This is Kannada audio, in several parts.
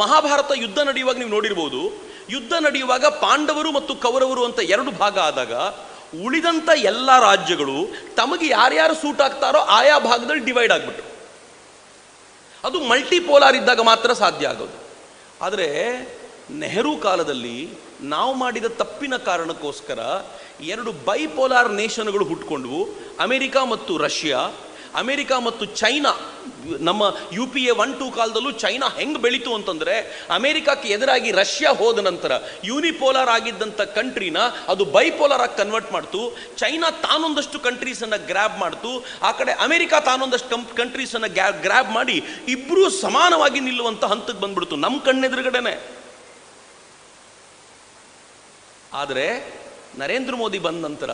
ಮಹಾಭಾರತ ಯುದ್ಧ ನಡೆಯುವಾಗ ನೀವು ನೋಡಿರ್ಬೋದು, ಯುದ್ಧ ನಡೆಯುವಾಗ ಪಾಂಡವರು ಮತ್ತು ಕೌರವರು ಅಂತ ಎರಡು ಭಾಗ ಆದಾಗ ಉಳಿದಂಥ ಎಲ್ಲ ರಾಜ್ಯಗಳು ತಮಗೆ ಯಾರ್ಯಾರು ಸೂಟ್ ಆಗ್ತಾರೋ ಆಯಾ ಭಾಗದಲ್ಲಿ ಡಿವೈಡ್ ಆಗಿಬಿಟ್ರು. ಅದು ಮಲ್ಟಿಪೋಲಾರ್ ಇದ್ದಾಗ ಮಾತ್ರ ಸಾಧ್ಯ ಆಗೋದು. ಆದರೆ ನೆಹರು ಕಾಲದಲ್ಲಿ ನಾವು ಮಾಡಿದ ತಪ್ಪಿನ ಕಾರಣಕ್ಕೋಸ್ಕರ ಎರಡು ಬೈಪೋಲಾರ್ ನೇಷನ್ಗಳು ಹುಟ್ಕೊಂಡ್ವು, ಅಮೆರಿಕ ಮತ್ತು ರಷ್ಯಾ, ಅಮೆರಿಕ ಮತ್ತು ಚೈನಾ. ನಮ್ಮ UPA 1-2 ಕಾಲದಲ್ಲೂ ಚೈನಾ ಹೆಂಗೆ ಬೆಳೀತು ಅಂತಂದರೆ, ಅಮೆರಿಕಕ್ಕೆ ಎದುರಾಗಿ ರಷ್ಯಾ ಹೋದ ನಂತರ ಯೂನಿಪೋಲಾರ್ ಆಗಿದ್ದಂಥ ಕಂಟ್ರಿನ ಅದು ಬೈಪೋಲಾರ್ ಆಗಿ ಕನ್ವರ್ಟ್ ಮಾಡ್ತು. ಚೈನಾ ತಾನೊಂದಷ್ಟು ಕಂಟ್ರೀಸನ್ನು ಗ್ರ್ಯಾಬ್ ಮಾಡ್ತು, ಆ ಕಡೆ ಅಮೆರಿಕ ತಾನೊಂದಷ್ಟು ಕಂಟ್ರೀಸನ್ನು ಗ್ರ್ಯಾಬ್ ಮಾಡಿ ಇಬ್ಬರೂ ಸಮಾನವಾಗಿ ನಿಲ್ಲುವಂಥ ಹಂತಕ್ಕೆ ಬಂದ್ಬಿಡ್ತು ನಮ್ಮ ಕಣ್ಣೆದುರುಗಡೆನೆ. ಆದರೆ ನರೇಂದ್ರ ಮೋದಿ ಬಂದ ನಂತರ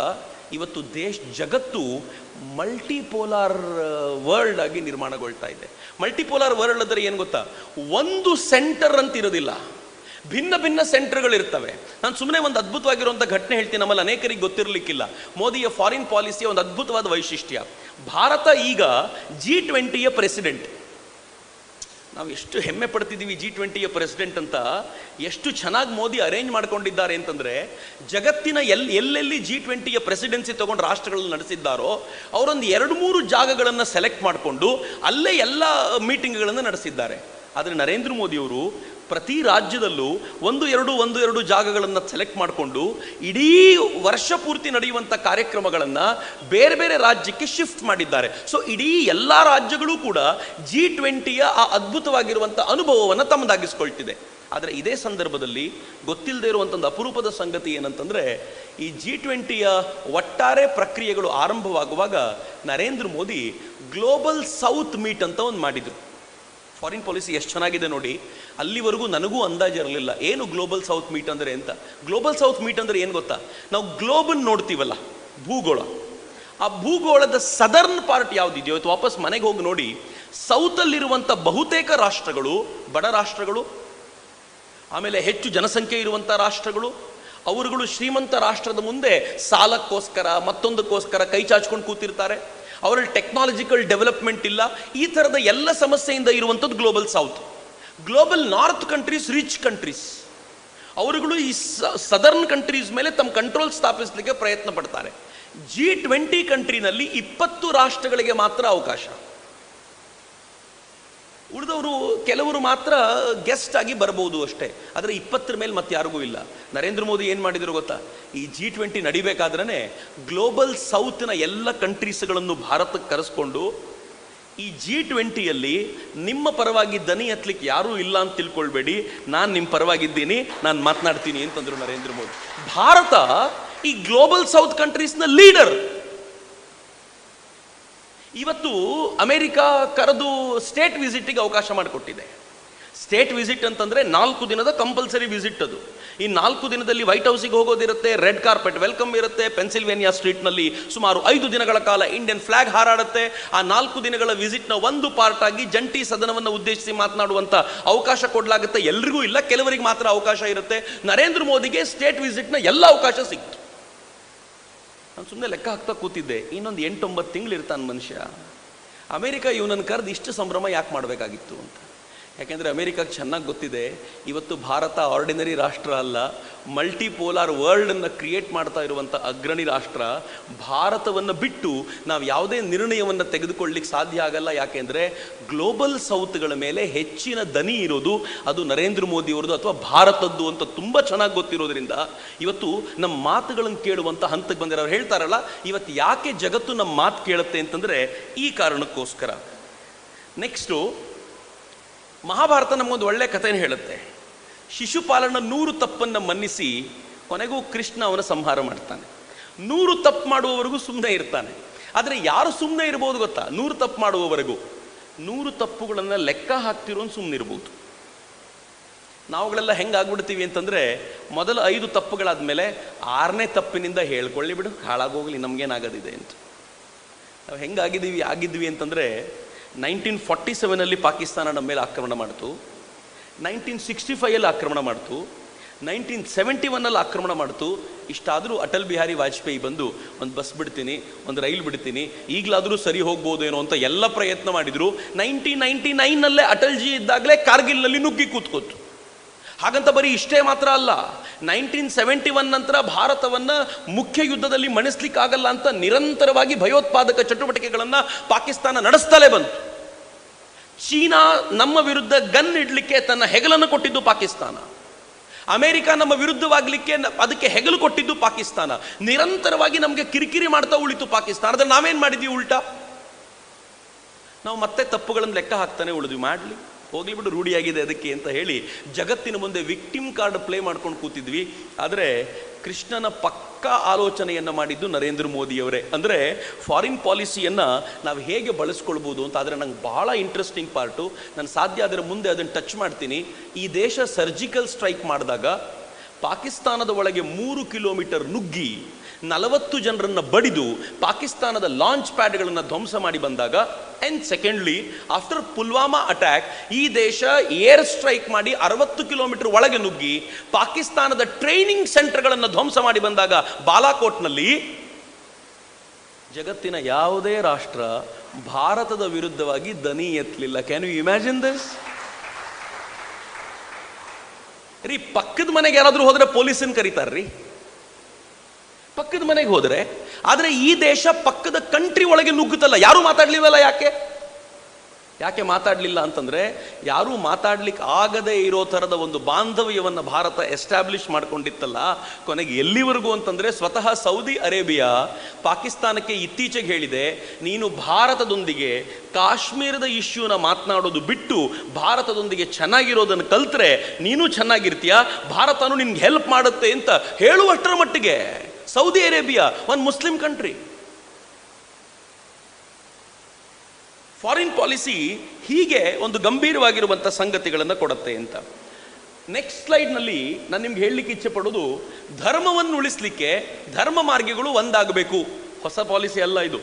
ಇವತ್ತು ಜಗತ್ತು ಮಲ್ಟಿಪೋಲಾರ್ ವರ್ಲ್ಡ್ ಆಗಿ ನಿರ್ಮಾಣಗೊಳ್ತಾ ಇದೆ. ಮಲ್ಟಿಪೋಲಾರ್ ವರ್ಲ್ಡ್ ಅಂದರೆ ಏನು ಗೊತ್ತಾ? ಒಂದು ಸೆಂಟರ್ ಅಂತ ಇರೋದಿಲ್ಲ, ಭಿನ್ನ ಭಿನ್ನ ಸೆಂಟರ್ಗಳಿರ್ತವೆ. ನಾನು ಸುಮ್ಮನೆ ಒಂದು ಅದ್ಭುತವಾಗಿರುವಂಥ ಘಟನೆ ಹೇಳ್ತೀನಿ, ನಮ್ಮಲ್ಲಿ ಅನೇಕರಿಗೆ ಗೊತ್ತಿರಲಿಕ್ಕಿಲ್ಲ. ಮೋದಿಯ ಫಾರಿನ್ ಪಾಲಿಸಿಯ ಒಂದು ಅದ್ಭುತವಾದ ವೈಶಿಷ್ಟ್ಯ, ಭಾರತ ಈಗ G20ಯ ಪ್ರೆಸಿಡೆಂಟ್. ನಾವು ಎಷ್ಟು ಹೆಮ್ಮೆ ಪಡ್ತಿದ್ದೀವಿ G20ಯ ಪ್ರೆಸಿಡೆಂಟ್ ಅಂತ. ಎಷ್ಟು ಚೆನ್ನಾಗಿ ಮೋದಿ ಅರೇಂಜ್ ಮಾಡ್ಕೊಂಡಿದ್ದಾರೆ ಅಂತಂದರೆ, ಜಗತ್ತಿನ ಎಲ್ಲೆಲ್ಲಿ G20ಯ ಪ್ರೆಸಿಡೆನ್ಸಿ ತಗೊಂಡು ರಾಷ್ಟ್ರಗಳನ್ನು ನಡೆಸಿದ್ದಾರೋ ಅವರೊಂದು 2-3 ಜಾಗಗಳನ್ನು ಸೆಲೆಕ್ಟ್ ಮಾಡಿಕೊಂಡು ಅಲ್ಲೇ ಎಲ್ಲ ಮೀಟಿಂಗ್ಗಳನ್ನು ನಡೆಸಿದ್ದಾರೆ. ಆದರೆ ನರೇಂದ್ರ ಮೋದಿಯವರು ಪ್ರತಿ ರಾಜ್ಯದಲ್ಲೂ ಒಂದು ಎರಡು ಜಾಗಗಳನ್ನು ಸೆಲೆಕ್ಟ್ ಮಾಡಿಕೊಂಡು ಇಡೀ ವರ್ಷ ಪೂರ್ತಿ ನಡೆಯುವಂಥ ಕಾರ್ಯಕ್ರಮಗಳನ್ನು ಬೇರೆ ಬೇರೆ ರಾಜ್ಯಕ್ಕೆ ಶಿಫ್ಟ್ ಮಾಡಿದ್ದಾರೆ. ಸೊ ಇಡೀ ಎಲ್ಲ ರಾಜ್ಯಗಳು ಕೂಡ G20ಯ ಆ ಅದ್ಭುತವಾಗಿರುವಂಥ ಅನುಭವವನ್ನು ತಮ್ಮದಾಗಿಸ್ಕೊಳ್ತಿದೆ. ಆದರೆ ಇದೇ ಸಂದರ್ಭದಲ್ಲಿ ಗೊತ್ತಿಲ್ಲದೆ ಇರುವಂಥದ್ದು ಅಪರೂಪದ ಸಂಗತಿ ಏನಂತಂದರೆ, ಈ G20ಯ ಒಟ್ಟಾರೆ ಪ್ರಕ್ರಿಯೆಗಳು ಆರಂಭವಾಗುವಾಗ Narendra Modi global south meet ಅಂತ ಒಂದು ಮಾಡಿದರು. ಫಾರಿನ್ ಪಾಲಿಸಿ ಎಷ್ಟು ಚೆನ್ನಾಗಿದೆ ನೋಡಿ. ಅಲ್ಲಿವರೆಗೂ ನನಗೂ ಅಂದಾಜಿರಲಿಲ್ಲ ಏನು ಗ್ಲೋಬಲ್ ಸೌತ್ ಮೀಟ್ ಅಂದರೆ ಅಂತ. ಗ್ಲೋಬಲ್ ಸೌತ್ ಮೀಟ್ ಅಂದರೆ ಏನು ಗೊತ್ತಾ? ನಾವು ಗ್ಲೋಬಲ್ ನೋಡ್ತೀವಲ್ಲ, ಭೂಗೋಳ, ಆ ಭೂಗೋಳದ ಸದರ್ನ್ ಪಾರ್ಟ್ ಯಾವುದಿದೆಯೋ ಇವತ್ತು ವಾಪಸ್ ಮನೆಗೆ ಹೋಗಿ ನೋಡಿ, ಸೌತಲ್ಲಿರುವಂಥ ಬಹುತೇಕ ರಾಷ್ಟ್ರಗಳು ಬಡ ರಾಷ್ಟ್ರಗಳು, ಆಮೇಲೆ ಹೆಚ್ಚು ಜನಸಂಖ್ಯೆ ಇರುವಂಥ ರಾಷ್ಟ್ರಗಳು, ಅವರುಗಳು ಶ್ರೀಮಂತ ರಾಷ್ಟ್ರದ ಮುಂದೆ ಸಾಲಕ್ಕೋಸ್ಕರ ಮತ್ತೊಂದಕ್ಕೋಸ್ಕರ ಕೈ ಚಾಚ್ಕೊಂಡು ಕೂತಿರ್ತಾರೆ. ಅವರಲ್ಲಿ ಟೆಕ್ನಾಲಜಿಕಲ್ ಡೆವಲಪ್ಮೆಂಟ್ ಇಲ್ಲ. ಈ ಥರದ ಎಲ್ಲ ಸಮಸ್ಯೆಯಿಂದ ಇರುವಂಥದ್ದು global south. Global north countries rich countries, ಅವರುಗಳು ಈ ಸದರ್ನ್ ಕಂಟ್ರೀಸ್ ಮೇಲೆ ತಮ್ಮ ಕಂಟ್ರೋಲ್ ಸ್ಥಾಪಿಸಲಿಕ್ಕೆ ಪ್ರಯತ್ನ ಪಡ್ತಾರೆ. G20 ಕಂಟ್ರಿನಲ್ಲಿ 20 ರಾಷ್ಟ್ರಗಳಿಗೆ ಮಾತ್ರ ಅವಕಾಶ. ಉಳಿದವರು ಕೆಲವರು ಮಾತ್ರ ಗೆಸ್ಟ್ ಆಗಿ ಬರ್ಬೋದು ಅಷ್ಟೇ. ಆದರೆ 20 ಮೇಲೆ ಮತ್ತೆ ಯಾರಿಗೂ ಇಲ್ಲ. ನರೇಂದ್ರ ಮೋದಿ ಏನು ಮಾಡಿದ್ರು ಗೊತ್ತಾ? ಈ G20 ನಡಿಬೇಕಾದ್ರೆ ಗ್ಲೋಬಲ್ ಸೌತ್ನ ಎಲ್ಲ ಕಂಟ್ರೀಸ್ಗಳನ್ನು ಭಾರತಕ್ಕೆ ಕರೆಸ್ಕೊಂಡು, ಈ G20ಯಲ್ಲಿ ನಿಮ್ಮ ಪರವಾಗಿ ದನಿ ಎತ್ತಲಿಕ್ಕೆ ಯಾರೂ ಇಲ್ಲ ಅಂತ ತಿಳ್ಕೊಳ್ಬೇಡಿ, ನಾನು ನಿಮ್ಮ ಪರವಾಗಿದ್ದೀನಿ, ನಾನು ಮಾತನಾಡ್ತೀನಿ ಅಂತಂದರು ನರೇಂದ್ರ ಮೋದಿ. ಭಾರತ ಈ ಗ್ಲೋಬಲ್ ಸೌತ್ ಕಂಟ್ರೀಸ್ನ ಲೀಡರ್. ಇವತ್ತು ಅಮೆರಿಕ ಕರೆದು ಸ್ಟೇಟ್ ವಿಸಿಟಿಗೆ ಅವಕಾಶ ಮಾಡಿಕೊಟ್ಟಿದೆ. ಸ್ಟೇಟ್ ವಿಸಿಟ್ ಅಂತಂದರೆ 4 ದಿನದ ಕಂಪಲ್ಸರಿ ವಿಸಿಟ್. ಅದು ಈ 4 ದಿನದಲ್ಲಿ ವೈಟ್ ಹೌಸಿಗೆ ಹೋಗೋದಿರುತ್ತೆ, ರೆಡ್ ಕಾರ್ಪೆಟ್ ವೆಲ್ಕಮ್ ಇರುತ್ತೆ, ಪೆನ್ಸಿಲ್ವೇನಿಯಾ ಸ್ಟ್ರೀಟ್ನಲ್ಲಿ ಸುಮಾರು 5 ದಿನಗಳ ಕಾಲ ಇಂಡಿಯನ್ ಫ್ಲಾಗ್ ಹಾರಾಡುತ್ತೆ. ಆ 4 ದಿನಗಳ ವಿಸಿಟ್ನ ಒಂದು ಪಾರ್ಟ್ ಆಗಿ ಜಂಟಿ ಸದನವನ್ನು ಉದ್ದೇಶಿಸಿ ಮಾತನಾಡುವಂಥ ಅವಕಾಶ ಕೊಡಲಾಗುತ್ತೆ. ಎಲ್ರಿಗೂ ಇಲ್ಲ, ಕೆಲವರಿಗೆ ಮಾತ್ರ ಅವಕಾಶ ಇರುತ್ತೆ. ನರೇಂದ್ರ ಮೋದಿಗೆ ಸ್ಟೇಟ್ ವಿಸಿಟ್ನ ಎಲ್ಲ ಅವಕಾಶ ಸಿಕ್ತು. ನಾನು ಸುಮ್ಮನೆ ಲೆಕ್ಕ ಹಾಕ್ತಾ ಕೂತಿದ್ದೆ, ಇನ್ನೊಂದು 8-9 ತಿಂಗಳು ಇರ್ತಾನೆ ಮನುಷ್ಯ. ಅಮೆರಿಕ ಇವನನ್ನು ಕರೆದು ಇಷ್ಟು ಸಂಭ್ರಮ ಯಾಕೆ ಮಾಡಬೇಕಾಗಿತ್ತು ಅಂತ. ಯಾಕೆಂದರೆ ಅಮೆರಿಕಕ್ಕೆ ಚೆನ್ನಾಗಿ ಗೊತ್ತಿದೆ, ಇವತ್ತು ಭಾರತ ಆರ್ಡಿನರಿ ರಾಷ್ಟ್ರ ಅಲ್ಲ, ಮಲ್ಟಿಪೋಲಾರ್ ವರ್ಲ್ಡನ್ನು ಕ್ರಿಯೇಟ್ ಮಾಡ್ತಾ ಇರುವಂಥ ಅಗ್ರಣಿ ರಾಷ್ಟ್ರ. ಭಾರತವನ್ನು ಬಿಟ್ಟು ನಾವು ಯಾವುದೇ ನಿರ್ಣಯವನ್ನು ತೆಗೆದುಕೊಳ್ಳಿಕ್ಕೆ ಸಾಧ್ಯ ಆಗಲ್ಲ. ಯಾಕೆಂದರೆ ಗ್ಲೋಬಲ್ ಸೌತ್ಗಳ ಮೇಲೆ ಹೆಚ್ಚಿನ ದನಿ ಇರೋದು ಅದು ನರೇಂದ್ರ ಮೋದಿಯವ್ರದ್ದು ಅಥವಾ ಭಾರತದ್ದು ಅಂತ ತುಂಬ ಚೆನ್ನಾಗಿ ಗೊತ್ತಿರೋದ್ರಿಂದ ಇವತ್ತು ನಮ್ಮ ಮಾತುಗಳನ್ನು ಕೇಳುವಂಥ ಹಂತಕ್ಕೆ ಬಂದಿರೋ. ಅವ್ರು ಹೇಳ್ತಾರಲ್ಲ, ಇವತ್ತು ಯಾಕೆ ಜಗತ್ತು ನಮ್ಮ ಮಾತು ಕೇಳುತ್ತೆ ಅಂತಂದರೆ ಈ ಕಾರಣಕ್ಕೋಸ್ಕರ. ನೆಕ್ಸ್ಟು ಮಹಾಭಾರತ ನಮಗೊಂದು ಒಳ್ಳೆಯ ಕಥೆಯನ್ನು ಹೇಳುತ್ತೆ. ಶಿಶುಪಾಲನ 100 ತಪ್ಪನ್ನು ಮನ್ನಿಸಿ ಕೊನೆಗೂ ಕೃಷ್ಣ ಅವನ ಸಂಹಾರ ಮಾಡ್ತಾನೆ. 100 ತಪ್ಪು ಮಾಡುವವರೆಗೂ ಸುಮ್ಮನೆ ಇರ್ತಾನೆ. ಆದರೆ ಯಾರು ಸುಮ್ಮನೆ ಇರ್ಬೋದು ಗೊತ್ತಾ? 100 ತಪ್ಪು ಮಾಡುವವರೆಗೂ 100 ತಪ್ಪುಗಳನ್ನು ಲೆಕ್ಕ ಹಾಕ್ತಿರೋನು ಸುಮ್ಮನೆ ಇರ್ಬೋದು. ನಾವುಗಳೆಲ್ಲ ಹೆಂಗಾಗ್ಬಿಡ್ತೀವಿ ಅಂತಂದರೆ, ಮೊದಲ 5 ತಪ್ಪುಗಳಾದಮೇಲೆ 6ನೇ ತಪ್ಪಿನಿಂದ ಹೇಳ್ಕೊಳ್ಳಿ ಬಿಡು, ಹಾಳಾಗೋಗ್ಲಿ, ನಮಗೇನಾಗೋದಿದೆ ಅಂತ. ನಾವು ಆಗಿದ್ವಿ ಅಂತಂದರೆ 1947 ಪಾಕಿಸ್ತಾನ ನಮ್ಮ ಮೇಲೆ ಆಕ್ರಮಣ ಮಾಡ್ತು, 1965 ಆಕ್ರಮಣ ಮಾಡ್ತು, 1971 ಆಕ್ರಮಣ ಮಾಡ್ತು, ಇಷ್ಟಾದರೂ ಅಟಲ್ ಬಿಹಾರಿ ವಾಜಪೇಯಿ ಬಂದು ಒಂದು ಬಸ್ ಬಿಡ್ತೀನಿ, ಒಂದು ರೈಲ್ ಬಿಡ್ತೀನಿ, ಈಗಲಾದರೂ ಸರಿ ಹೋಗ್ಬೋದೇನೋ ಅಂತ ಎಲ್ಲ ಪ್ರಯತ್ನ ಮಾಡಿದರು. 1999ನಲ್ಲೇ ಅಟಲ್ಜಿ ಇದ್ದಾಗಲೇ ಕಾರ್ಗಿಲ್ನಲ್ಲಿ ನುಗ್ಗಿ ಕೂತ್ಕೋತು. ಹಾಗಂತ ಬರೀ ಇಷ್ಟೇ ಮಾತ್ರ ಅಲ್ಲ, 1971 ನಂತರ ಭಾರತವನ್ನು ಮುಖ್ಯ ಯುದ್ಧದಲ್ಲಿ ಮಣಿಸ್ಲಿಕ್ಕಾಗಲ್ಲ ಅಂತ ನಿರಂತರವಾಗಿ ಭಯೋತ್ಪಾದಕ ಚಟುವಟಿಕೆಗಳನ್ನು ಪಾಕಿಸ್ತಾನ ನಡೆಸ್ತಲೇ ಬಂತು. ಚೀನಾ ನಮ್ಮ ವಿರುದ್ಧ ಗನ್ ಇಡಲಿಕ್ಕೆ ತನ್ನ ಹೆಗಲನ್ನು ಕೊಟ್ಟಿದ್ದು ಪಾಕಿಸ್ತಾನ. ಅಮೆರಿಕ ನಮ್ಮ ವಿರುದ್ಧವಾಗಲಿಕ್ಕೆ ಅದಕ್ಕೆ ಹೆಗಲು ಕೊಟ್ಟಿದ್ದು ಪಾಕಿಸ್ತಾನ. ನಿರಂತರವಾಗಿ ನಮಗೆ ಕಿರಿಕಿರಿ ಮಾಡ್ತಾ ಉಳಿತು ಪಾಕಿಸ್ತಾನ. ಆದರೆ ನಾವೇನು ಮಾಡಿದ್ವಿ ಉಲ್ಟಾ? ನಾವು ಮತ್ತೆ ತಪ್ಪುಗಳನ್ನು ಲೆಕ್ಕ ಹಾಕ್ತಾನೆ ಉಳಿದ್ವಿ. ಮಾಡಲಿ ಹೋಗ್ಲಿ ಬಿಡು, ರೂಢಿಯಾಗಿದೆ ಅದಕ್ಕೆ ಅಂತ ಹೇಳಿ ಜಗತ್ತಿನ ಮುಂದೆ ವಿಕ್ಟಿಮ್ ಕಾರ್ಡ್ ಪ್ಲೇ ಮಾಡ್ಕೊಂಡು ಕೂತಿದ್ವಿ. ಆದರೆ ಕೃಷ್ಣನ ಪಕ್ಕಾ ಆಲೋಚನೆಯನ್ನು ಮಾಡಿದ್ದು ನರೇಂದ್ರ ಮೋದಿಯವರೇ. ಅಂದರೆ ಫಾರಿನ್ ಪಾಲಿಸಿಯನ್ನು ನಾವು ಹೇಗೆ ಬಳಸ್ಕೊಳ್ಬೋದು ಅಂತ. ಆದರೆ ನಂಗೆ ಭಾಳ ಇಂಟ್ರೆಸ್ಟಿಂಗ್ ಪಾರ್ಟು, ನಾನು ಸಾಧ್ಯ ಆದರೆ ಮುಂದೆ ಅದನ್ನು ಟಚ್ ಮಾಡ್ತೀನಿ. ಈ ದೇಶ ಸರ್ಜಿಕಲ್ ಸ್ಟ್ರೈಕ್ ಮಾಡಿದಾಗ ಪಾಕಿಸ್ತಾನದ ಒಳಗೆ 3 ಕಿಲೋಮೀಟರ್ ನುಗ್ಗಿ 40 ಜನರನ್ನು ಬಡಿದು ಪಾಕಿಸ್ತಾನದ ಲಾಂಚ್ ಪ್ಯಾಡ್ಗಳನ್ನು ಧ್ವಂಸ ಮಾಡಿ ಬಂದಾಗ, and secondly after Pulwama attack ಈ ದೇಶ ಏರ್ ಸ್ಟ್ರೈಕ್ ಮಾಡಿ 60 ಕಿಲೋಮೀಟರ್ ಒಳಗೆ ನುಗ್ಗಿ ಪಾಕಿಸ್ತಾನದ ಟ್ರೈನಿಂಗ್ ಸೆಂಟರ್ಗಳನ್ನು ಧ್ವಂಸ ಮಾಡಿ ಬಂದಾಗ ಬಾಲಾಕೋಟ್ನಲ್ಲಿ ಜಗತ್ತಿನ ಯಾವುದೇ ರಾಷ್ಟ್ರ ಭಾರತದ ವಿರುದ್ಧವಾಗಿ ದನಿ ಎತ್ತಲಿಲ್ಲ. Can you imagine this? ರೀ, ಪಕ್ಕದ ಮನೆಗೆ ಯಾರಾದರೂ ಹೋದರೆ ಪೊಲೀಸನ್ನು ಕರೀತಾರ್ರಿ, ಪಕ್ಕದ ಮನೆಗೆ ಹೋದರೆ. ಆದರೆ ಈ ದೇಶ ಪಕ್ಕದ ಕಂಟ್ರಿ ಒಳಗೆ ನುಗ್ಗುತ್ತಲ್ಲ, ಯಾರೂ ಮಾತಾಡ್ಲಿವಲ್ಲ. ಯಾಕೆ ಮಾತಾಡಲಿಲ್ಲ ಅಂತಂದರೆ, ಯಾರೂ ಮಾತಾಡ್ಲಿಕ್ಕೆ ಆಗದೇ ಇರೋ ಥರದ ಒಂದು ಬಾಂಧವ್ಯವನ್ನು ಭಾರತ ಎಸ್ಟಾಬ್ಲಿಷ್ ಮಾಡ್ಕೊಂಡಿತ್ತಲ್ಲ. ಕೊನೆಗೆ ಎಲ್ಲಿವರೆಗೂ ಅಂತಂದರೆ, ಸ್ವತಃ ಸೌದಿ ಅರೇಬಿಯಾ ಪಾಕಿಸ್ತಾನಕ್ಕೆ ಇತ್ತೀಚೆಗೆ ಹೇಳಿದೆ, ನೀನು ಭಾರತದೊಂದಿಗೆ ಕಾಶ್ಮೀರದ ಇಶ್ಯೂನ ಮಾತನಾಡೋದು ಬಿಟ್ಟು ಭಾರತದೊಂದಿಗೆ ಚೆನ್ನಾಗಿರೋದನ್ನು ಕಲ್ತ್ರೆ ನೀನು ಚೆನ್ನಾಗಿರ್ತೀಯ, ಭಾರತನೂ ನಿನ್ಗೆ ಹೆಲ್ಪ್ ಮಾಡುತ್ತೆ ಅಂತ ಹೇಳುವಷ್ಟರ ಮಟ್ಟಿಗೆ ಸೌದಿ ಅರೇಬಿಯಾ, ಒಂದು ಮುಸ್ಲಿಂ ಕಂಟ್ರಿ. ಫಾರಿನ್ ಪಾಲಿಸಿ ಹೀಗೆ ಒಂದು ಗಂಭೀರವಾಗಿರುವಂಥ ಸಂಗತಿಗಳನ್ನು ಕೊಡುತ್ತೆ ಅಂತ. ನೆಕ್ಸ್ಟ್ ಸ್ಲೈಡ್ನಲ್ಲಿ ನಾನು ನಿಮ್ಗೆ ಹೇಳಲಿಕ್ಕೆ ಇಚ್ಛೆ ಪಡೋದು, ಧರ್ಮವನ್ನು ಉಳಿಸಲಿಕ್ಕೆ ಧರ್ಮ ಮಾರ್ಗಗಳು ಒಂದಾಗಬೇಕು. ಹೊಸ ಪಾಲಿಸಿ ಅಲ್ಲ ಇದು,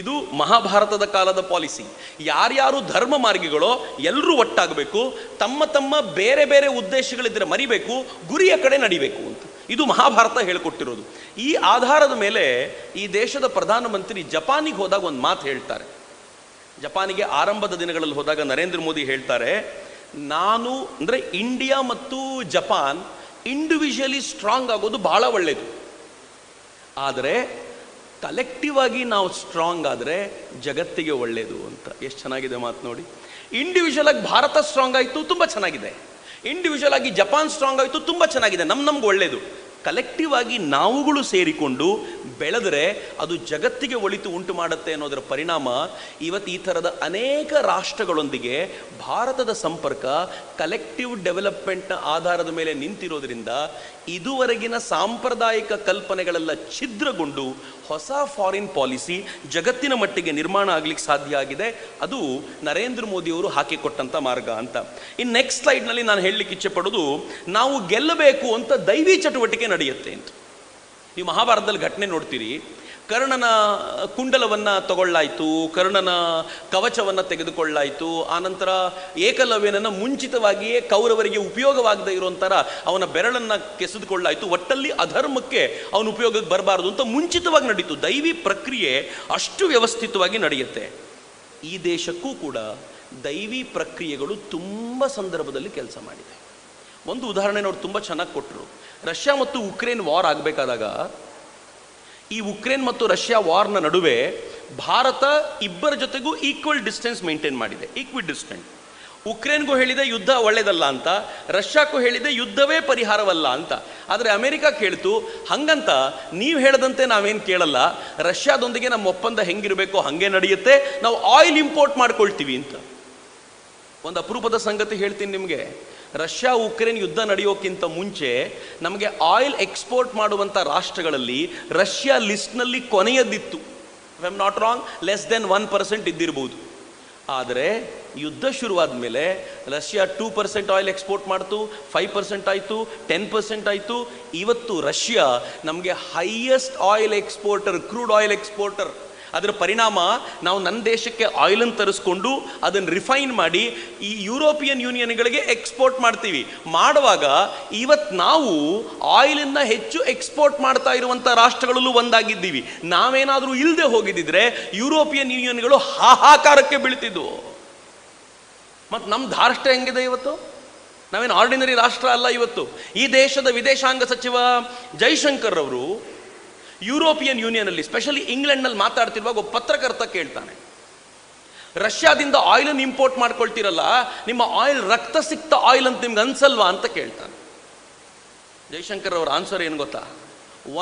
ಇದು ಮಹಾಭಾರತದ ಕಾಲದ ಪಾಲಿಸಿ. ಯಾರ್ಯಾರು ಧರ್ಮ ಮಾರ್ಗಿಗಳೋ ಎಲ್ಲರೂ ಒಟ್ಟಾಗಬೇಕು, ತಮ್ಮ ತಮ್ಮ ಬೇರೆ ಬೇರೆ ಉದ್ದೇಶಗಳಿದ್ದರೆ ಮರಿಬೇಕು, ಗುರಿಯ ಕಡೆ ನಡಿಬೇಕು ಅಂತ. ಇದು ಮಹಾಭಾರತ ಹೇಳಿಕೊಟ್ಟಿರೋದು. ಈ ಆಧಾರದ ಮೇಲೆ ಈ ದೇಶದ ಪ್ರಧಾನಮಂತ್ರಿ ಜಪಾನಿಗೆ ಹೋದಾಗ ಒಂದು ಮಾತು ಹೇಳ್ತಾರೆ. ಜಪಾನಿಗೆ ಆರಂಭದ ದಿನಗಳಲ್ಲಿ ಹೋದಾಗ ನರೇಂದ್ರ ಮೋದಿ ಹೇಳ್ತಾರೆ, ನಾನು ಅಂದರೆ ಇಂಡಿಯಾ ಮತ್ತು ಜಪಾನ್ ಇಂಡಿವಿಜುವಲಿ ಸ್ಟ್ರಾಂಗ್ ಆಗೋದು ಬಹಳ ಒಳ್ಳೆಯದು, ಆದರೆ ಕಲೆಕ್ಟಿವ್ ಆಗಿ ನಾವು ಸ್ಟ್ರಾಂಗ್ ಆದರೆ ಜಗತ್ತಿಗೆ ಒಳ್ಳೆಯದು ಅಂತ. ಎಷ್ಟು ಚೆನ್ನಾಗಿದೆ ಮಾತು ನೋಡಿ. ಇಂಡಿವಿಜುವಲ್ ಆಗಿ ಭಾರತ ಸ್ಟ್ರಾಂಗ್ ಆಯಿತು, ತುಂಬ ಚೆನ್ನಾಗಿದೆ. ಇಂಡಿವಿಜುವಲ್ ಆಗಿ ಜಪಾನ್ ಸ್ಟ್ರಾಂಗ್ ಆಯಿತು, ತುಂಬ ಚೆನ್ನಾಗಿದೆ, ನಮ್ಗೆ ಒಳ್ಳೆಯದು. ಕಲೆಕ್ಟಿವ್ ಆಗಿ ನಾವುಗಳು ಸೇರಿಕೊಂಡು ಬೆಳೆದರೆ ಅದು ಜಗತ್ತಿಗೆ ಒಳಿತು ಉಂಟು ಮಾಡುತ್ತೆ ಅನ್ನೋದರ ಪರಿಣಾಮ ಇವತ್ತು ಈ ಥರದ ಅನೇಕ ರಾಷ್ಟ್ರಗಳೊಂದಿಗೆ ಭಾರತದ ಸಂಪರ್ಕ ಕಲೆಕ್ಟಿವ್ ಡೆವಲಪ್ಮೆಂಟ್ನ ಆಧಾರದ ಮೇಲೆ ನಿಂತಿರೋದ್ರಿಂದ ಇದುವರೆಗಿನ ಸಾಂಪ್ರದಾಯಿಕ ಕಲ್ಪನೆಗಳೆಲ್ಲ ಛಿದ್ರಗೊಂಡು ಹೊಸ ಫಾರಿನ್ ಪಾಲಿಸಿ ಜಗತ್ತಿನ ಮಟ್ಟಿಗೆ ನಿರ್ಮಾಣ ಆಗಲಿಕ್ಕೆ ಸಾಧ್ಯ ಆಗಿದೆ. ಅದು ನರೇಂದ್ರ ಮೋದಿಯವರು ಹಾಕಿಕೊಟ್ಟಂಥ ಮಾರ್ಗ ಅಂತ. ಇನ್ನು ನೆಕ್ಸ್ಟ್ ಸ್ಲೈಡ್ನಲ್ಲಿ ನಾನು ಹೇಳಲಿಕ್ಕೆ ಇಚ್ಛೆ ಪಡೋದು, ನಾವು ಗೆಲ್ಲಬೇಕು ಅಂತ ದೈವಿ ಚಟುವಟಿಕೆ ನಡೆಯುತ್ತೆ ಅಂತ. ನೀವು ಮಹಾಭಾರತದಲ್ಲಿ ಘಟನೆ ನೋಡ್ತೀರಿ, ಕರ್ಣನ ಕುಂಡಲವನ್ನು ತಗೊಳ್ಳಾಯಿತು, ಕರ್ಣನ ಕವಚವನ್ನು ತೆಗೆದುಕೊಳ್ಳಾಯಿತು, ಆನಂತರ ಏಕಲವ್ಯನನ್ನು ಮುಂಚಿತವಾಗಿಯೇ ಕೌರವರಿಗೆ ಉಪಯೋಗವಾಗದೇ ಇರೋಂಥರ ಅವನ ಬೆರಳನ್ನು ಕೆಸೆದುಕೊಳ್ಳಾಯಿತು. ಒಟ್ಟಲ್ಲಿ ಅಧರ್ಮಕ್ಕೆ ಅವನ ಉಪಯೋಗಕ್ಕೆ ಬರಬಾರ್ದು ಅಂತ ಮುಂಚಿತವಾಗಿ ನಡೀತು. ದೈವಿ ಪ್ರಕ್ರಿಯೆ ಅಷ್ಟು ವ್ಯವಸ್ಥಿತವಾಗಿ ನಡೆಯುತ್ತೆ. ಈ ದೇಶಕ್ಕೂ ಕೂಡ ದೈವಿ ಪ್ರಕ್ರಿಯೆಗಳು ತುಂಬ ಸಂದರ್ಭದಲ್ಲಿ ಕೆಲಸ ಮಾಡಿದೆ. ಒಂದು ಉದಾಹರಣೆ ನೋಡಿ ತುಂಬ ಚೆನ್ನಾಗಿ ಕೊಟ್ಟರು. ರಷ್ಯಾ ಮತ್ತು ಉಕ್ರೇನ್ ವಾರ್ ಆಗಬೇಕಾದಾಗ ಈ ಉಕ್ರೇನ್ ಮತ್ತು ರಷ್ಯಾ ವಾರ್ನ ನಡುವೆ ಭಾರತ ಇಬ್ಬರ ಜೊತೆಗೂ ಈಕ್ವಲ್ ಡಿಸ್ಟೆನ್ಸ್ ಮೇಂಟೈನ್ ಮಾಡಿದೆ, ಈಕ್ವಿಡಿಸ್ಟೆಂಟ್. ಉಕ್ರೇನ್ಗೂ ಹೇಳಿದೆ ಯುದ್ಧ ಒಳ್ಳೆಯದಲ್ಲ ಅಂತ, ರಷ್ಯಾಕ್ಕೂ ಹೇಳಿದೆ ಯುದ್ಧವೇ ಪರಿಹಾರವಲ್ಲ ಅಂತ. ಆದರೆ ಅಮೆರಿಕಕ್ಕೆ ಹೇಳ್ತು, ಹಂಗಂತ ನೀವು ಹೇಳದಂತೆ ನಾವೇನು ಕೇಳಲ್ಲ, ರಷ್ಯಾದೊಂದಿಗೆ ನಮ್ಮ ಒಪ್ಪಂದ ಹೆಂಗಿರಬೇಕೋ ಹಾಗೆ ನಡೆಯುತ್ತೆ, ನಾವು ಆಯಿಲ್ ಇಂಪೋರ್ಟ್ ಮಾಡ್ಕೊಳ್ತೀವಿ ಅಂತ. ಒಂದು ಅಪರೂಪದ ಸಂಗತಿ ಹೇಳ್ತೀನಿ ನಿಮಗೆ. ರಷ್ಯಾ ಉಕ್ರೇನ್ ಯುದ್ಧ ನಡೆಯೋಕ್ಕಿಂತ ಮುಂಚೆ ನಮಗೆ ಆಯಿಲ್ ಎಕ್ಸ್ಪೋರ್ಟ್ ಮಾಡುವಂಥ ರಾಷ್ಟ್ರಗಳಲ್ಲಿ ರಷ್ಯಾ ಲಿಸ್ಟ್ನಲ್ಲಿ ಕೊನೆಯದಿತ್ತು. If I am not wrong, less than 1% ಇದ್ದಿರ್ಬೋದು. ಆದರೆ ಯುದ್ಧ ಶುರುವಾದ ಮೇಲೆ ರಷ್ಯಾ 2% ಆಯಿಲ್ ಎಕ್ಸ್ಪೋರ್ಟ್ ಮಾಡ್ತು, 5% ಆಯಿತು, 10% ಆಯಿತು. ಇವತ್ತು ರಷ್ಯಾ ನಮಗೆ highest oil exporter, crude oil exporter. ಅದರ ಪರಿಣಾಮ ನಾವು ನನ್ನ ದೇಶಕ್ಕೆ ಆಯಿಲನ್ನು ತರಿಸ್ಕೊಂಡು ಅದನ್ನು ರಿಫೈನ್ ಮಾಡಿ ಈ ಯುರೋಪಿಯನ್ ಯೂನಿಯನ್ಗಳಿಗೆ ಎಕ್ಸ್ಪೋರ್ಟ್ ಮಾಡ್ತೀವಿ. ಮಾಡುವಾಗ ಇವತ್ತು ನಾವು ಆಯಿಲನ್ನು ಹೆಚ್ಚು ಎಕ್ಸ್ಪೋರ್ಟ್ ಮಾಡ್ತಾ ಇರುವಂಥ ರಾಷ್ಟ್ರಗಳಲ್ಲೂ ಒಂದಾಗಿದ್ದೀವಿ. ನಾವೇನಾದರೂ ಇಲ್ಲದೆ ಹೋಗಿದ್ದಿದ್ರೆ ಯುರೋಪಿಯನ್ ಯೂನಿಯನ್ಗಳು ಹಾಹಾಕಾರಕ್ಕೆ ಬೀಳ್ತಿದ್ವು. ಮತ್ತು ನಮ್ಮ ಧಾರ್ಷ್ಟ್ಯ ಹೆಂಗಿದೆ ಇವತ್ತು? ನಾವೇನು ಆರ್ಡಿನರಿ ರಾಷ್ಟ್ರ ಅಲ್ಲ ಇವತ್ತು. ಈ ದೇಶದ ವಿದೇಶಾಂಗ ಸಚಿವ ಜೈಶಂಕರ್ ಅವರು ಯುರೋಪಿಯನ್ ಯೂನಿಯನಲ್ಲಿ, ಸ್ಪೆಷಲಿ ಇಂಗ್ಲೆಂಡ್ನಲ್ಲಿ ಮಾತಾಡ್ತಿರುವಾಗ ಒಬ್ಬ ಪತ್ರಕರ್ತ ಕೇಳ್ತಾನೆ, ರಷ್ಯಾದಿಂದ ಆಯಿಲನ್ನು ಇಂಪೋರ್ಟ್ ಮಾಡ್ಕೊಳ್ತಿರಲ್ಲ, ನಿಮ್ಮ ಆಯಿಲ್ ರಕ್ತಸಿಕ್ತ ಆಯಿಲ್ ಅಂತ ನಿಮ್ಗೆ ಅನ್ಸಲ್ವಾ ಅಂತ ಕೇಳ್ತಾನೆ. ಜೈಶಂಕರ್ ಅವರ ಆನ್ಸರ್ ಏನು ಗೊತ್ತಾ?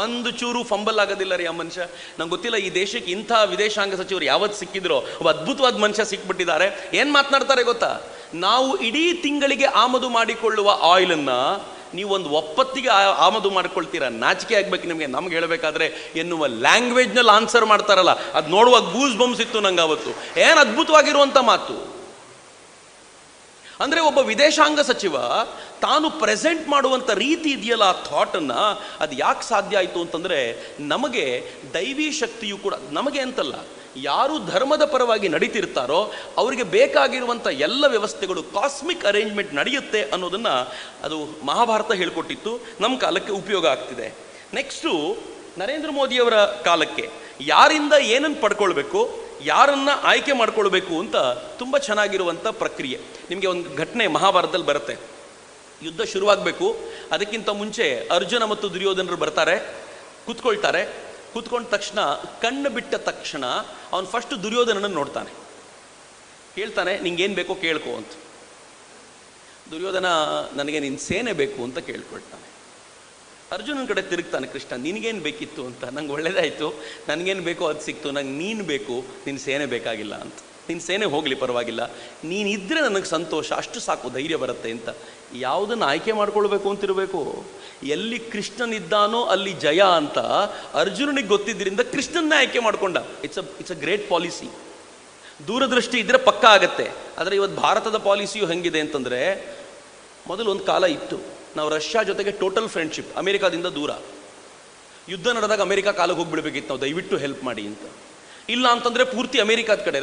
ಒಂದು ಚೂರು ಫಂಬಲ್ ಆಗೋದಿಲ್ಲ ರೀ ಆ ಮನುಷ್ಯ. ನಂಗೆ ಗೊತ್ತಿಲ್ಲ ಈ ದೇಶಕ್ಕೆ ಇಂಥ ವಿದೇಶಾಂಗ ಸಚಿವರು ಯಾವತ್ತು ಸಿಕ್ಕಿದ್ರೋ ಒಬ್ಬ ಅದ್ಭುತವಾದ ಮನುಷ್ಯ ಸಿಕ್ಬಿಟ್ಟಿದ್ದಾರೆ. ಏನು ಮಾತನಾಡ್ತಾರೆ ಗೊತ್ತಾ? ನಾವು ಇಡೀ ತಿಂಗಳಿಗೆ ಆಮದು ಮಾಡಿಕೊಳ್ಳುವ ಆಯಿಲನ್ನು ನೀವು ಒಂದು ಒಪ್ಪತ್ತಿಗೆ ಆಮದು ಮಾಡ್ಕೊಳ್ತೀರಾ, ನಾಚಿಕೆ ಆಗ್ಬೇಕು ನಿಮಗೆ ನಮ್ಗೆ ಹೇಳಬೇಕಾದ್ರೆ ಎನ್ನುವ ಲ್ಯಾಂಗ್ವೇಜ್ನಲ್ಲಿ ಆನ್ಸರ್ ಮಾಡ್ತಾರಲ್ಲ, ಅದು ನೋಡುವಾಗ ಗೂಸ್ ಬಂಬ್ಸ್ ಇತ್ತು ನಂಗೆ ಅವತ್ತು. ಏನು ಅದ್ಭುತವಾಗಿರುವಂಥ ಮಾತು ಅಂದರೆ, ಒಬ್ಬ ವಿದೇಶಾಂಗ ಸಚಿವ ತಾನು ಪ್ರೆಸೆಂಟ್ ಮಾಡುವಂಥ ರೀತಿ ಇದೆಯಲ್ಲ ಆ ಥಾಟನ್ನು, ಅದು ಯಾಕೆ ಸಾಧ್ಯ ಆಯಿತು ಅಂತಂದರೆ, ನಮಗೆ ದೈವಿ ಶಕ್ತಿಯು ಕೂಡ, ನಮಗೆ ಅಂತಲ್ಲ, ಯಾರು ಧರ್ಮದ ಪರವಾಗಿ ನಡೀತಿರ್ತಾರೋ ಅವರಿಗೆ ಬೇಕಾಗಿರುವಂಥ ಎಲ್ಲ ವ್ಯವಸ್ಥೆಗಳು, ಕಾಸ್ಮಿಕ್ ಅರೇಂಜ್ಮೆಂಟ್ ನಡೆಯುತ್ತೆ ಅನ್ನೋದನ್ನು ಅದು ಮಹಾಭಾರತ ಹೇಳ್ಕೊಟ್ಟಿತ್ತು. ನಮ್ಮ ಕಾಲಕ್ಕೆ ಉಪಯೋಗ ಆಗ್ತಿದೆ. ನೆಕ್ಸ್ಟು ನರೇಂದ್ರ ಮೋದಿಯವರ ಕಾಲಕ್ಕೆ ಯಾರಿಂದ ಏನನ್ನು ಪಡ್ಕೊಳ್ಬೇಕು, ಯಾರನ್ನು ಆಯ್ಕೆ ಮಾಡ್ಕೊಳ್ಬೇಕು ಅಂತ ತುಂಬ ಚೆನ್ನಾಗಿರುವಂಥ ಪ್ರಕ್ರಿಯೆ. ನಿಮಗೆ ಒಂದು ಘಟನೆ ಮಹಾಭಾರತದಲ್ಲಿ ಬರುತ್ತೆ. ಯುದ್ಧ ಶುರುವಾಗಬೇಕು, ಅದಕ್ಕಿಂತ ಮುಂಚೆ ಅರ್ಜುನ ಮತ್ತು ದುರ್ಯೋಧನರು ಬರ್ತಾರೆ, ಕೂತ್ಕೊಳ್ತಾರೆ. ಕೂತ್ಕೊಂಡ ತಕ್ಷಣ, ಕಣ್ಣು ಬಿಟ್ಟ ತಕ್ಷಣ ಅವನು ಫಸ್ಟ್ ದುರ್ಯೋಧನನನ್ನು ನೋಡ್ತಾನೆ, ಕೇಳ್ತಾನೆ ನಿಂಗೇನು ಬೇಕೋ ಕೇಳ್ಕೊ ಅಂತ. ದುರ್ಯೋಧನ ನನಗೆ ನಿನ್ನ ಸೇನೆ ಬೇಕು ಅಂತ ಕೇಳ್ಕೊಳ್ತಾನೆ. ಅರ್ಜುನನ ಕಡೆ ತಿರುಗ್ತಾನೆ ಕೃಷ್ಣ, ನಿನಗೇನು ಬೇಕಿತ್ತು ಅಂತ. ನಂಗೆ ಒಳ್ಳೇದಾಯಿತು, ನನಗೇನು ಬೇಕೋ ಅದು ಸಿಕ್ತು, ನಂಗೆ ನೀನು ಬೇಕು, ನಿನ್ನ ಸೇನೆ ಬೇಕಾಗಿಲ್ಲ ಅಂತ. ನಿನ್ನ ಸೇನೆ ಹೋಗಲಿ ಪರವಾಗಿಲ್ಲ, ನೀನಿದ್ದರೆ ನನಗೆ ಸಂತೋಷ, ಅಷ್ಟು ಸಾಕು, ಧೈರ್ಯ ಬರುತ್ತೆ ಅಂತ. ಯಾವುದನ್ನು ಆಯ್ಕೆ ಮಾಡ್ಕೊಳ್ಬೇಕು ಅಂತಿರಬೇಕು? ಎಲ್ಲಿ ಕೃಷ್ಣನಿದ್ದಾನೋ ಅಲ್ಲಿ ಜಯ ಅಂತ ಅರ್ಜುನನಿಗೆ ಗೊತ್ತಿದ್ದರಿಂದ ಕೃಷ್ಣನ್ನೇ ಆಯ್ಕೆ ಮಾಡ್ಕೊಂಡ. It's a great policy. ದೂರದೃಷ್ಟಿ ಇದ್ದರೆ ಪಕ್ಕ ಆಗತ್ತೆ. ಆದರೆ ಇವತ್ತು ಭಾರತದ ಪಾಲಿಸಿಯು ಹೆಂಗಿದೆ ಅಂತಂದರೆ, ಮೊದಲು ಒಂದು ಕಾಲ ಇತ್ತು, ನಾವು ರಷ್ಯಾ ಜೊತೆಗೆ ಟೋಟಲ್ ಫ್ರೆಂಡ್ಶಿಪ್, ಅಮೆರಿಕಾದಿಂದ ದೂರ. ಯುದ್ಧ ನಡೆದಾಗ ಅಮೆರಿಕ ಕಾಲಿಗೆ ಹೋಗಿಬಿಡ್ಬೇಕಿತ್ತು ನಾವು, ದಯವಿಟ್ಟು ಹೆಲ್ಪ್ ಮಾಡಿ ಅಂತ. ಇಲ್ಲ ಅಂತಂದರೆ ಪೂರ್ತಿ ಅಮೆರಿಕಾದ ಕಡೆ